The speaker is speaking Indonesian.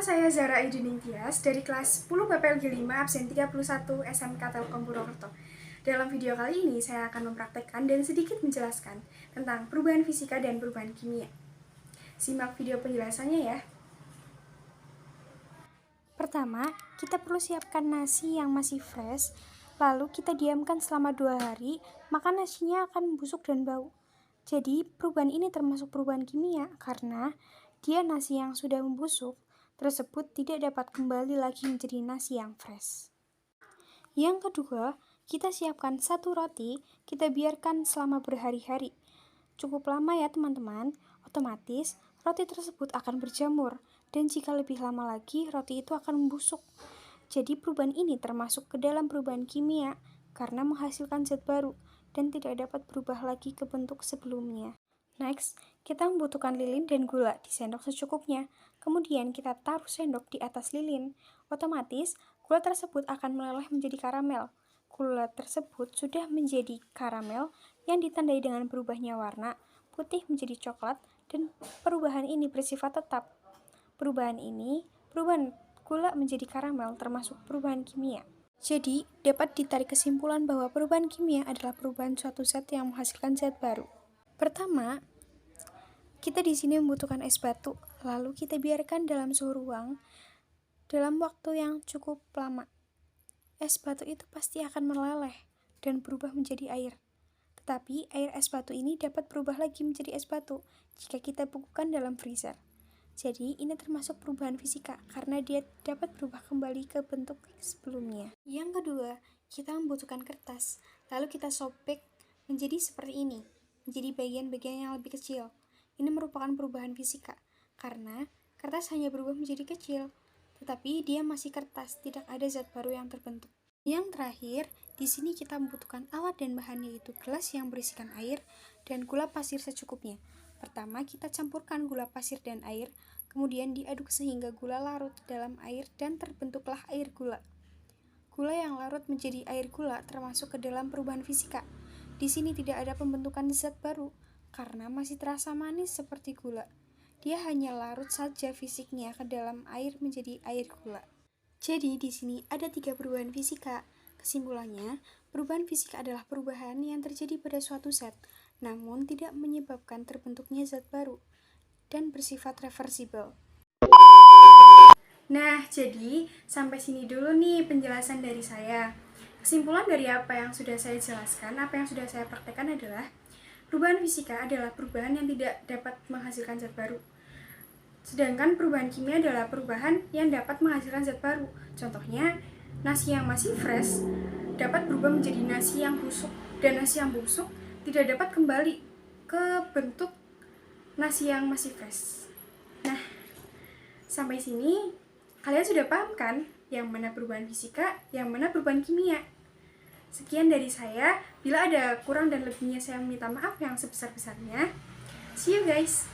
saya Zara Aiduning Tias dari kelas 10 PPLG 5 absen 31 SMK Telkom Purwokerto. Dalam video kali ini saya akan mempraktekkan dan sedikit menjelaskan tentang perubahan fisika dan perubahan kimia. Simak video penjelasannya ya. Pertama, kita perlu siapkan nasi yang masih fresh, lalu kita diamkan selama 2 hari, maka nasinya akan membusuk dan bau. Jadi, perubahan ini termasuk perubahan kimia karena dia nasi yang sudah membusuk tersebut tidak dapat kembali lagi menjadi nasi yang fresh. Yang kedua, kita siapkan 1 roti, kita biarkan selama berhari-hari. Cukup lama ya teman-teman, otomatis roti tersebut akan berjamur, dan jika lebih lama lagi, roti itu akan membusuk. Jadi perubahan ini termasuk ke dalam perubahan kimia, karena menghasilkan zat baru, dan tidak dapat berubah lagi ke bentuk sebelumnya. Next, kita membutuhkan lilin dan gula di sendok secukupnya. Kemudian kita taruh sendok di atas lilin. Otomatis, gula tersebut akan meleleh menjadi karamel. Gula tersebut sudah menjadi karamel yang ditandai dengan berubahnya warna, putih menjadi coklat, dan perubahan ini bersifat tetap. Perubahan gula menjadi karamel termasuk perubahan kimia. Jadi, dapat ditarik kesimpulan bahwa perubahan kimia adalah perubahan suatu zat yang menghasilkan zat baru. Pertama, kita di sini membutuhkan es batu, lalu kita biarkan dalam suhu ruang dalam waktu yang cukup lama. Es batu itu pasti akan meleleh dan berubah menjadi air. Tetapi air es batu ini dapat berubah lagi menjadi es batu jika kita bekukan dalam freezer. Jadi ini termasuk perubahan fisika karena dia dapat berubah kembali ke bentuk sebelumnya. Yang kedua, kita membutuhkan kertas. Lalu kita sobek menjadi seperti ini, menjadi bagian-bagian yang lebih kecil. Ini merupakan perubahan fisika karena kertas hanya berubah menjadi kecil, tetapi dia masih kertas, tidak ada zat baru yang terbentuk. Yang terakhir, di sini kita membutuhkan alat dan bahan, yaitu gelas yang berisikan air dan gula pasir secukupnya. Pertama, kita campurkan gula pasir dan air, kemudian diaduk sehingga gula larut dalam air dan terbentuklah air gula. Gula yang larut menjadi air gula termasuk ke dalam perubahan fisika. Di sini tidak ada pembentukan zat baru karena masih terasa manis seperti gula. Dia hanya larut saja fisiknya ke dalam air menjadi air gula. Jadi di sini ada 3 perubahan fisika. Kesimpulannya, perubahan fisika adalah perubahan yang terjadi pada suatu zat, namun tidak menyebabkan terbentuknya zat baru dan bersifat reversibel. Nah, jadi sampai sini dulu nih penjelasan dari saya. Kesimpulan dari apa yang sudah saya jelaskan, apa yang sudah saya praktekkan adalah perubahan fisika adalah perubahan yang tidak dapat menghasilkan zat baru. Sedangkan perubahan kimia adalah perubahan yang dapat menghasilkan zat baru. Contohnya, nasi yang masih fresh dapat berubah menjadi nasi yang busuk, dan nasi yang busuk tidak dapat kembali ke bentuk nasi yang masih fresh. Nah, sampai sini kalian sudah paham kan yang mana perubahan fisika, yang mana perubahan kimia? Sekian dari saya. Bila ada kurang dan lebihnya saya minta maaf yang sebesar-besarnya. See you guys!